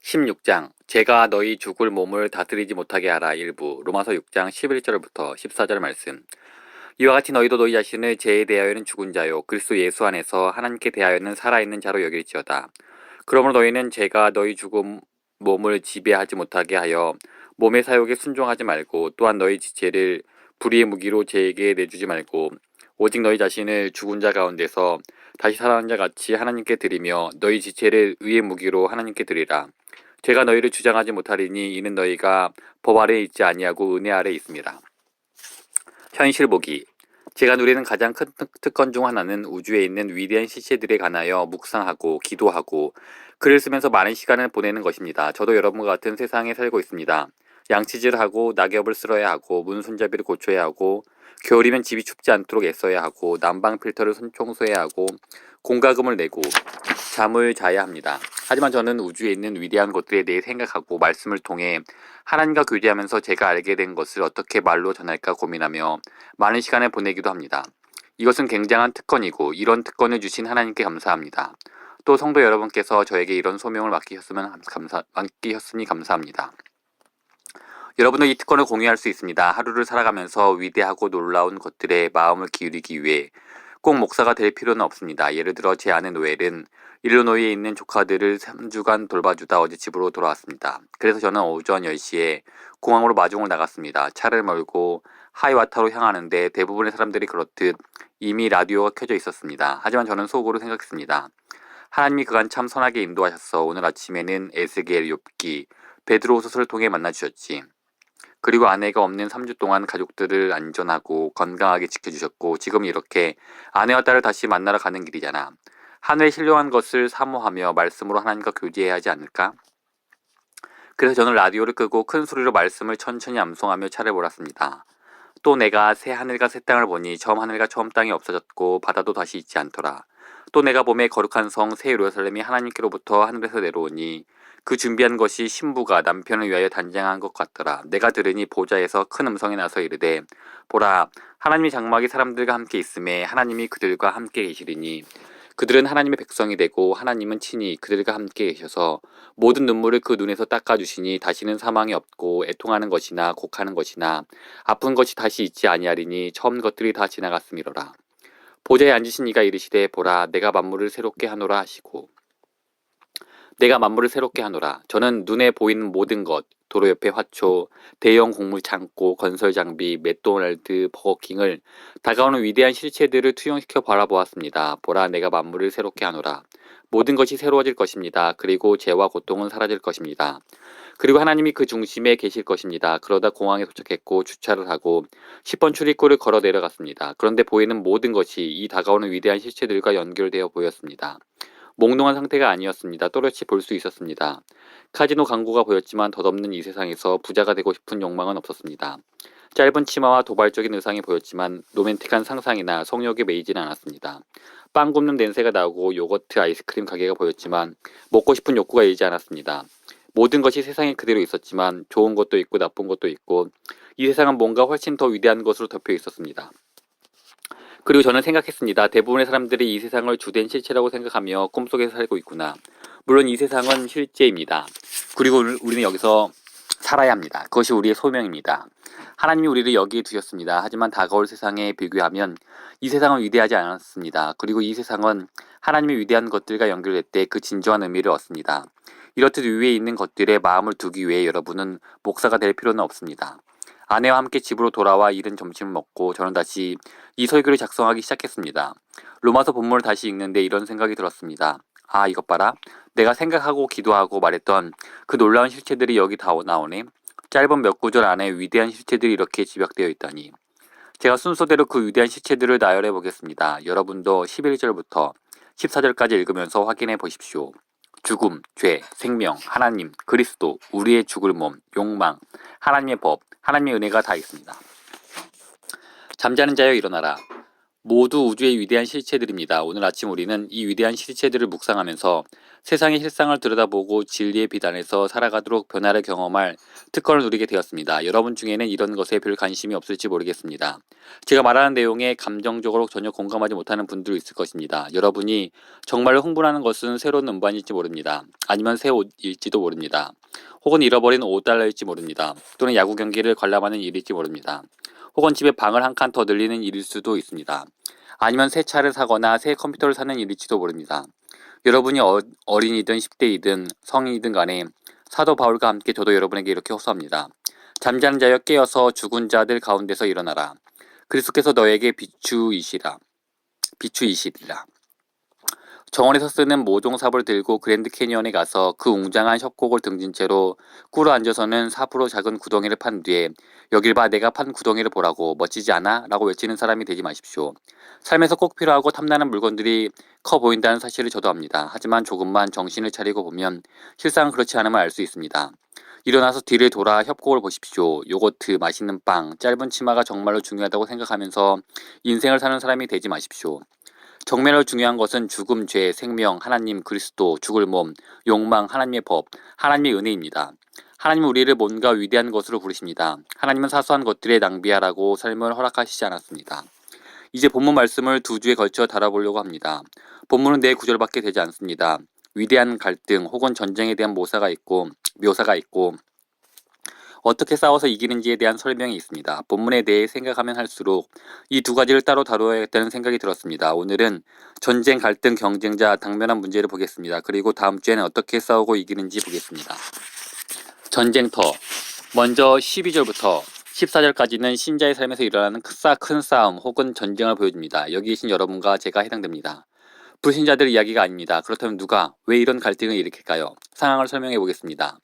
16장 제가 너희 죽을 몸을 다스리지 못하게 하라. 일부 로마서 6장 11절부터 14절 말씀. 이와 같이 너희도 너희 자신을 죄에 대하여는 죽은 자요 그리스도 예수 안에서 하나님께 대하여는 살아있는 자로 여길지어다. 그러므로 너희는 죄가 너희 죽은 몸을 지배하지 못하게 하여 몸의 사욕에 순종하지 말고, 또한 너희 지체를 불의의 무기로 죄에게 내주지 말고, 오직 너희 자신을 죽은 자 가운데서 다시 살아난 자 같이 하나님께 드리며 너희 지체를 의의 무기로 하나님께 드리라. 죄가 너희를 주장하지 못하리니 이는 너희가 법 아래에 있지 아니하고 은혜 아래에 있습니다. 현실 보기. 제가 누리는 가장 큰 특권 중 하나는 우주에 있는 위대한 실체들에 관하여 묵상하고 기도하고 글을 쓰면서 많은 시간을 보내는 것입니다. 저도 여러분과 같은 세상에 살고 있습니다. 양치질을 하고 낙엽을 쓸어야 하고 문손잡이를 고쳐야 하고 겨울이면 집이 춥지 않도록 애써야 하고 난방 필터를 청소해야 하고 공과금을 내고 잠을 자야 합니다. 하지만 저는 우주에 있는 위대한 것들에 대해 생각하고 말씀을 통해 하나님과 교제하면서 제가 알게 된 것을 어떻게 말로 전할까 고민하며 많은 시간을 보내기도 합니다. 이것은 굉장한 특권이고 이런 특권을 주신 하나님께 감사합니다. 또 성도 여러분께서 저에게 이런 소명을 맡기셨으니 감사합니다. 여러분도 이 특권을 공유할 수 있습니다. 하루를 살아가면서 위대하고 놀라운 것들에 마음을 기울이기 위해 꼭 목사가 될 필요는 없습니다. 예를 들어 제 아내 노엘은 일리노이에 있는 조카들을 3주간 돌봐주다 어제 집으로 돌아왔습니다. 그래서 저는 오전 10시에 공항으로 마중을 나갔습니다. 차를 몰고 하이와타로 향하는데 대부분의 사람들이 그렇듯 이미 라디오가 켜져 있었습니다. 하지만 저는 속으로 생각했습니다. 하나님이 그간 참 선하게 인도하셨어. 오늘 아침에는 에스겔, 욥기, 베드로후서를 통해 만나주셨지. 그리고 아내가 없는 3주 동안 가족들을 안전하고 건강하게 지켜주셨고, 지금 이렇게 아내와 딸을 다시 만나러 가는 길이잖아. 하늘에 신령한 것을 사모하며 말씀으로 하나님과 교제해야 하지 않을까? 그래서 저는 라디오를 끄고 큰 소리로 말씀을 천천히 암송하며 차를 몰았습니다. 또 내가 새 하늘과 새 땅을 보니 처음 하늘과 처음 땅이 없어졌고 바다도 다시 있지 않더라. 또 내가 봄에 거룩한 성 새 예루살렘이 하나님께로부터 하늘에서 내려오니 그 준비한 것이 신부가 남편을 위하여 단장한 것 같더라. 내가 들으니 보좌에서 큰 음성이 나서 이르되, 보라, 하나님이 장막이 사람들과 함께 있음에 하나님이 그들과 함께 계시리니 그들은 하나님의 백성이 되고 하나님은 친히 그들과 함께 계셔서 모든 눈물을 그 눈에서 닦아주시니 다시는 사망이 없고 애통하는 것이나 곡하는 것이나 아픈 것이 다시 있지 아니하리니 처음 것들이 다 지나갔음이로라. 보좌에 앉으신 이가 이르시되, 보라, 내가 만물을 새롭게 하노라 하시고, 내가 만물을 새롭게 하노라. 저는 눈에 보이는 모든 것, 도로 옆에 화초, 대형 곡물 창고, 건설 장비, 맥도날드, 버거킹을 다가오는 위대한 실체들을 투영시켜 바라보았습니다. 보라, 내가 만물을 새롭게 하노라. 모든 것이 새로워질 것입니다. 그리고 죄와 고통은 사라질 것입니다. 그리고 하나님이 그 중심에 계실 것입니다. 그러다 공항에 도착했고 주차를 하고 10번 출입구를 걸어 내려갔습니다. 그런데 보이는 모든 것이 이 다가오는 위대한 실체들과 연결되어 보였습니다. 몽롱한 상태가 아니었습니다. 또렷이 볼 수 있었습니다. 카지노 광고가 보였지만 덧없는 이 세상에서 부자가 되고 싶은 욕망은 없었습니다. 짧은 치마와 도발적인 의상이 보였지만 로맨틱한 상상이나 성욕에 매이지는 않았습니다. 빵 굽는 냄새가 나고 요거트 아이스크림 가게가 보였지만 먹고 싶은 욕구가 일지 않았습니다. 모든 것이 세상에 그대로 있었지만 좋은 것도 있고 나쁜 것도 있고 이 세상은 뭔가 훨씬 더 위대한 것으로 덮여 있었습니다. 그리고 저는 생각했습니다. 대부분의 사람들이 이 세상을 주된 실체라고 생각하며 꿈속에서 살고 있구나. 물론 이 세상은 실제입니다. 그리고 우리는 여기서 살아야 합니다. 그것이 우리의 소명입니다. 하나님이 우리를 여기에 두셨습니다. 하지만 다가올 세상에 비교하면 이 세상은 위대하지 않았습니다. 그리고 이 세상은 하나님의 위대한 것들과 연결될 때 그 진정한 의미를 얻습니다. 이렇듯 위에 있는 것들에 마음을 두기 위해 여러분은 목사가 될 필요는 없습니다. 아내와 함께 집으로 돌아와 이른 점심을 먹고 저는 다시 이 설교를 작성하기 시작했습니다. 로마서 본문을 다시 읽는데 이런 생각이 들었습니다. 아, 이것 봐라. 내가 생각하고 기도하고 말했던 그 놀라운 실체들이 여기 다 나오네. 짧은 몇 구절 안에 위대한 실체들이 이렇게 집약되어 있다니. 제가 순서대로 그 위대한 실체들을 나열해 보겠습니다. 여러분도 11절부터 14절까지 읽으면서 확인해 보십시오. 죽음, 죄, 생명, 하나님, 그리스도, 우리의 죽을 몸, 욕망, 하나님의 법, 하나님의 은혜가 다 있습니다. 잠자는 자여 일어나라. 모두 우주의 위대한 실체들입니다. 오늘 아침 우리는 이 위대한 실체들을 묵상하면서 세상의 실상을 들여다보고 진리의 비단에서 살아가도록 변화를 경험할 특권을 누리게 되었습니다. 여러분 중에는 이런 것에 별 관심이 없을지 모르겠습니다. 제가 말하는 내용에 감정적으로 전혀 공감하지 못하는 분들도 있을 것입니다. 여러분이 정말로 흥분하는 것은 새로운 음반일지 모릅니다. 아니면 새 옷일지도 모릅니다. 혹은 잃어버린 $5일지 모릅니다. 또는 야구 경기를 관람하는 일일지 모릅니다. 혹은 집에 방을 한 칸 더 늘리는 일일 수도 있습니다. 아니면 새 차를 사거나 새 컴퓨터를 사는 일일지도 모릅니다. 여러분이 어린이든 10대이든 성인이든 간에 사도 바울과 함께 저도 여러분에게 이렇게 호소합니다. 잠자는 자여 깨어서 죽은 자들 가운데서 일어나라. 그리스도께서 너에게 비추이시리라. 정원에서 쓰는 모종삽을 들고 그랜드 캐니언에 가서 그 웅장한 협곡을 등진 채로 꿇어 앉아서는 삽으로 작은 구덩이를 판 뒤에 여길 봐 내가 판 구덩이를 보라고 멋지지 않아? 라고 외치는 사람이 되지 마십시오. 삶에서 꼭 필요하고 탐나는 물건들이 커 보인다는 사실을 저도 압니다. 하지만 조금만 정신을 차리고 보면 실상은 그렇지 않음을 알 수 있습니다. 일어나서 뒤를 돌아 협곡을 보십시오. 요거트, 맛있는 빵, 짧은 치마가 정말로 중요하다고 생각하면서 인생을 사는 사람이 되지 마십시오. 정말로 중요한 것은 죽음, 죄, 생명, 하나님, 그리스도, 죽을 몸, 욕망, 하나님의 법, 하나님의 은혜입니다. 하나님은 우리를 뭔가 위대한 것으로 부르십니다. 하나님은 사소한 것들에 낭비하라고 삶을 허락하시지 않았습니다. 이제 본문 말씀을 두 주에 걸쳐 다뤄보려고 합니다. 본문은 4구절밖에 되지 않습니다. 위대한 갈등 혹은 전쟁에 대한 묘사가 있고 어떻게 싸워서 이기는지에 대한 설명이 있습니다. 본문에 대해 생각하면 할수록 이 두 가지를 따로 다루어야겠다는 생각이 들었습니다. 오늘은 전쟁, 갈등, 경쟁자, 당면한 문제를 보겠습니다. 그리고 다음 주에는 어떻게 싸우고 이기는지 보겠습니다. 전쟁터. 먼저 12절부터 14절까지는 신자의 삶에서 일어나는 큰 싸움 혹은 전쟁을 보여줍니다. 여기 계신 여러분과 제가 해당됩니다. 불신자들 이야기가 아닙니다. 그렇다면 누가 왜 이런 갈등을 일으킬까요? 상황을 설명해 보겠습니다.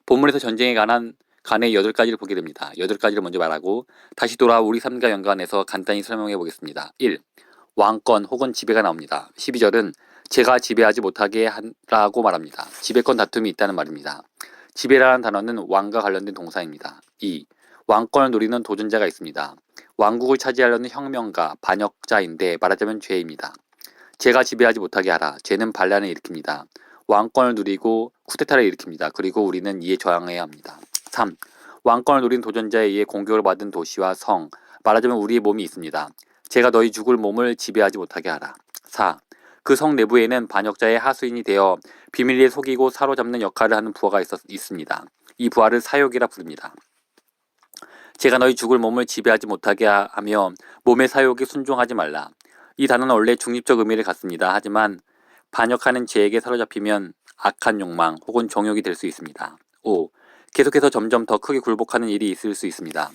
본문에서 전쟁에 관한 8가지를 보게 됩니다. 8가지를 먼저 말하고 다시 돌아와 우리 삶과 연관해서 간단히 설명해 보겠습니다. 1. 왕권 혹은 지배가 나옵니다. 12절은 제가 지배하지 못하게 하라고 말합니다. 지배권 다툼이 있다는 말입니다. 지배라는 단어는 왕과 관련된 동사입니다. 2. 왕권을 노리는 도전자가 있습니다. 왕국을 차지하려는 혁명가, 반역자인데 말하자면 죄입니다. 제가 지배하지 못하게 하라. 죄는 반란을 일으킵니다. 왕권을 누리고 쿠데타를 일으킵니다. 그리고 우리는 이에 저항해야 합니다. 3. 왕권을 누린 도전자에 의해 공격을 받은 도시와 성, 말하자면 우리의 몸이 있습니다. 제가 너희 죽을 몸을 지배하지 못하게 하라. 4. 그 성 내부에는 반역자의 하수인이 되어 비밀리에 속이고 사로잡는 역할을 하는 부하가 있습니다. 이 부하를 사욕이라 부릅니다. 제가 너희 죽을 몸을 지배하지 못하게 하며 몸의 사욕에 순종하지 말라. 이 단어는 원래 중립적 의미를 갖습니다. 하지만 반역하는 죄에게 사로잡히면 악한 욕망 혹은 정욕이 될 수 있습니다. 5. 계속해서 점점 더 크게 굴복하는 일이 있을 수 있습니다.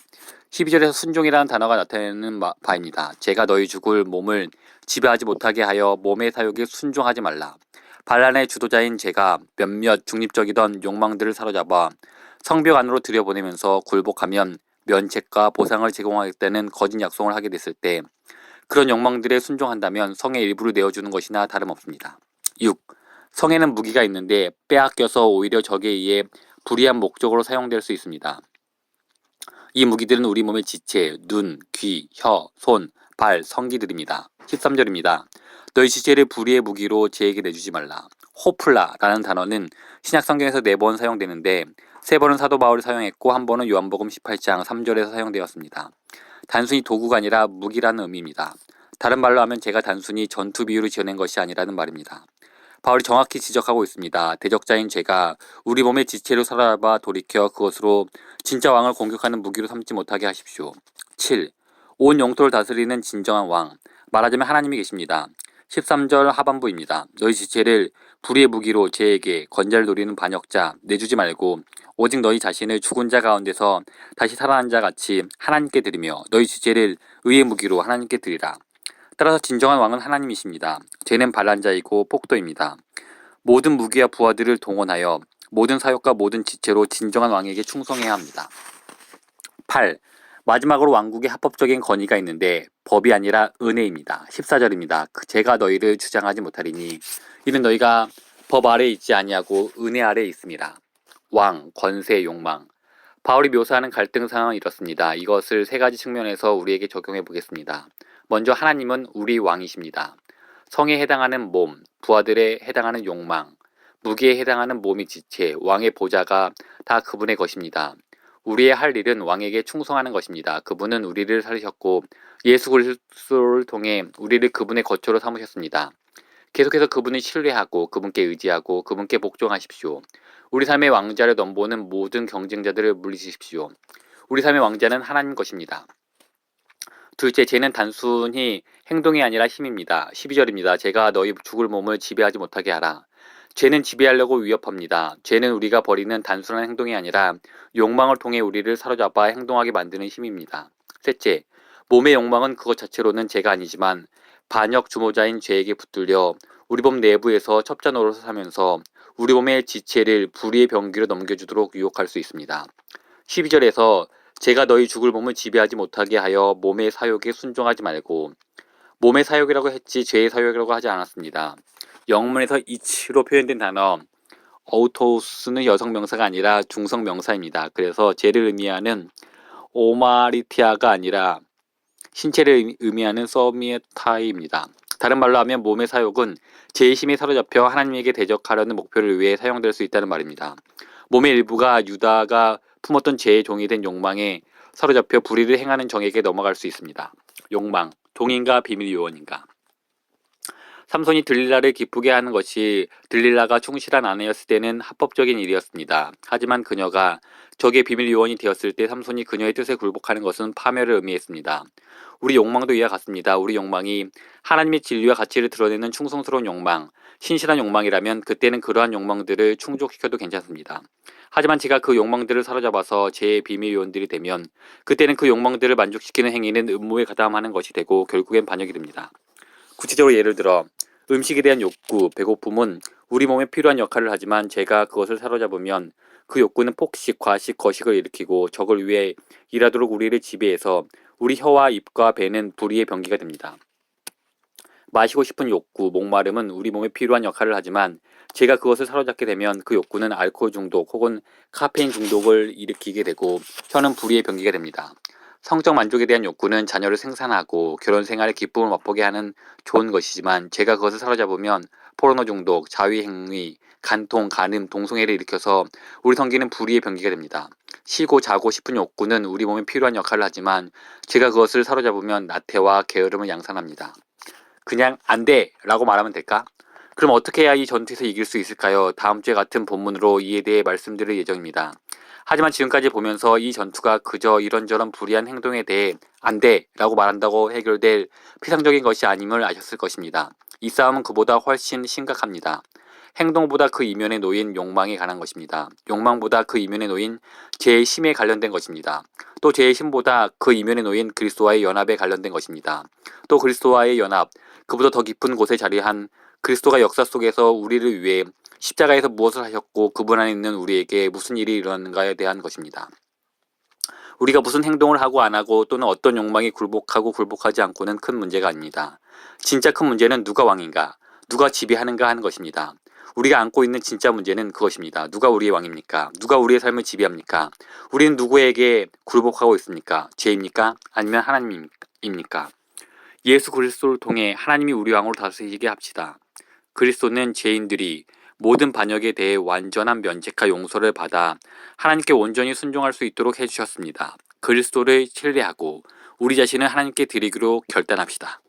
12절에서 순종이라는 단어가 나타내는 바입니다. 제가 너희 죽을 몸을 지배하지 못하게 하여 몸의 사욕에 순종하지 말라. 반란의 주도자인 제가 몇몇 중립적이던 욕망들을 사로잡아 성벽 안으로 들여보내면서 굴복하면 면책과 보상을 제공하겠다는 거짓 약속을 하게 됐을 때 그런 욕망들에 순종한다면 성의 일부를 내어주는 것이나 다름없습니다. 6. 성에는 무기가 있는데 빼앗겨서 오히려 적에 의해 불의한 목적으로 사용될 수 있습니다. 이 무기들은 우리 몸의 지체, 눈, 귀, 혀, 손, 발, 성기들입니다. 13절입니다. 너희 지체를 불의의 무기로 제에게 내주지 말라. 호플라라는 단어는 신약 성경에서 4번 사용되는데 3번은 사도 바울이 사용했고 1번은 요한복음 18장 3절에서 사용되었습니다. 단순히 도구가 아니라 무기라는 의미입니다. 다른 말로 하면 제가 단순히 전투 비유를 지어낸 것이 아니라는 말입니다. 바울이 정확히 지적하고 있습니다. 대적자인 제가 우리 몸의 지체로 사로잡아 돌이켜 그것으로 진짜 왕을 공격하는 무기로 삼지 못하게 하십시오. 7. 온 영토를 다스리는 진정한 왕, 말하자면 하나님이 계십니다. 13절 하반부입니다. 너희 지체를 불의의 무기로 제에게 건자를 노리는 반역자 내주지 말고 오직 너희 자신을 죽은 자 가운데서 다시 살아난 자 같이 하나님께 드리며 너희 지체를 의의 무기로 하나님께 드리라. 따라서 진정한 왕은 하나님이십니다. 죄는 반란자이고 폭도입니다. 모든 무기와 부하들을 동원하여 모든 사역과 모든 지체로 진정한 왕에게 충성해야 합니다. 8. 마지막으로 왕국의 합법적인 권위가 있는데 법이 아니라 은혜입니다. 14절입니다. 제가 너희를 주장하지 못하리니 이는 너희가 법 아래에 있지 아니하고 은혜 아래에 있습니다. 왕, 권세, 욕망. 바울이 묘사하는 갈등 상황은 이렇습니다. 이것을 3가지 측면에서 우리에게 적용해 보겠습니다. 먼저 하나님은 우리 왕이십니다. 성에 해당하는 몸, 부하들에 해당하는 욕망, 무기에 해당하는 몸의 지체, 왕의 보좌가 다 그분의 것입니다. 우리의 할 일은 왕에게 충성하는 것입니다. 그분은 우리를 살리셨고 예수 그리스도를 통해 우리를 그분의 거처로 삼으셨습니다. 계속해서 그분을 신뢰하고 그분께 의지하고 그분께 복종하십시오. 우리 삶의 왕자를 넘보는 모든 경쟁자들을 물리치십시오. 우리 삶의 왕자는 하나님 것입니다. 둘째, 죄는 단순히 행동이 아니라 힘입니다. 12절입니다. 제가 너희 죽을 몸을 지배하지 못하게 하라. 죄는 지배하려고 위협합니다. 죄는 우리가 벌이는 단순한 행동이 아니라 욕망을 통해 우리를 사로잡아 행동하게 만드는 힘입니다. 셋째, 몸의 욕망은 그것 자체로는 죄가 아니지만 반역 주모자인 죄에게 붙들려 우리 몸 내부에서 첩자 노릇을 하면서 우리 몸의 지체를 불의의 병기로 넘겨주도록 유혹할 수 있습니다. 12절에서 제가 너희 죽을 몸을 지배하지 못하게 하여 몸의 사욕에 순종하지 말고, 몸의 사욕이라고 했지 죄의 사욕이라고 하지 않았습니다. 영문에서 이치로 표현된 단어 어우토스는 여성 명사가 아니라 중성 명사입니다. 그래서 죄를 의미하는 오마리티아가 아니라 신체를 의미하는 서미에타입니다. 다른 말로 하면 몸의 사욕은 죄의 힘에 사로잡혀 하나님에게 대적하려는 목표를 위해 사용될 수 있다는 말입니다. 몸의 일부가 유다가 품었던 죄의 종이 된 욕망에 사로잡혀 불의를 행하는 정에게 넘어갈 수 있습니다. 욕망, 동인가 비밀 요원인가. 삼손이 들릴라를 기쁘게 하는 것이 들릴라가 충실한 아내였을 때는 합법적인 일이었습니다. 하지만 그녀가 적의 비밀 요원이 되었을 때 삼손이 그녀의 뜻에 굴복하는 것은 파멸을 의미했습니다. 우리 욕망도 이와 같습니다. 우리 욕망이 하나님의 진리와 가치를 드러내는 충성스러운 욕망, 신실한 욕망이라면 그때는 그러한 욕망들을 충족시켜도 괜찮습니다. 하지만 제가 그 욕망들을 사로잡아서 제 비밀 요원들이 되면 그때는 그 욕망들을 만족시키는 행위는 음모에 가담하는 것이 되고 결국엔 반역이 됩니다. 구체적으로 예를 들어 음식에 대한 욕구, 배고픔은 우리 몸에 필요한 역할을 하지만 제가 그것을 사로잡으면 그 욕구는 폭식, 과식, 거식을 일으키고 적을 위해 일하도록 우리를 지배해서 우리 혀와 입과 배는 불의의 병기가 됩니다. 마시고 싶은 욕구, 목마름은 우리 몸에 필요한 역할을 하지만 제가 그것을 사로잡게 되면 그 욕구는 알코올 중독 혹은 카페인 중독을 일으키게 되고 혀는 불의의 병기가 됩니다. 성적 만족에 대한 욕구는 자녀를 생산하고 결혼 생활의 기쁨을 맛보게 하는 좋은 것이지만 제가 그것을 사로잡으면 포르노 중독, 자위 행위, 간통, 간음, 동성애를 일으켜서 우리 성기는 불의의 병기가 됩니다. 쉬고 자고 싶은 욕구는 우리 몸에 필요한 역할을 하지만 제가 그것을 사로잡으면 나태와 게으름을 양산합니다. 그냥 안 돼! 라고 말하면 될까? 그럼 어떻게 해야 이 전투에서 이길 수 있을까요? 다음 주에 같은 본문으로 이에 대해 말씀드릴 예정입니다. 하지만 지금까지 보면서 이 전투가 그저 이런저런 불의한 행동에 대해 안 돼! 라고 말한다고 해결될 피상적인 것이 아님을 아셨을 것입니다. 이 싸움은 그보다 훨씬 심각합니다. 행동보다 그 이면에 놓인 욕망에 관한 것입니다. 욕망보다 그 이면에 놓인 죄의 힘에 관련된 것입니다. 또 죄의 힘보다 그 이면에 놓인 그리스도와의 연합에 관련된 것입니다. 또 그리스도와의 연합, 그보다 더 깊은 곳에 자리한 그리스도가 역사 속에서 우리를 위해 십자가에서 무엇을 하셨고 그분 안에 있는 우리에게 무슨 일이 일어났는가에 대한 것입니다. 우리가 무슨 행동을 하고 안 하고 또는 어떤 욕망에 굴복하고 굴복하지 않고는 큰 문제가 아닙니다. 진짜 큰 문제는 누가 왕인가, 누가 지배하는가 하는 것입니다. 우리가 안고 있는 진짜 문제는 그것입니다. 누가 우리의 왕입니까? 누가 우리의 삶을 지배합니까? 우리는 누구에게 굴복하고 있습니까? 죄입니까? 아니면 하나님입니까? 예수 그리스도를 통해 하나님이 우리 왕으로 다스리게 합시다. 그리스도는 죄인들이 모든 반역에 대해 완전한 면책과 용서를 받아 하나님께 온전히 순종할 수 있도록 해주셨습니다. 그리스도를 신뢰하고 우리 자신을 하나님께 드리기로 결단합시다.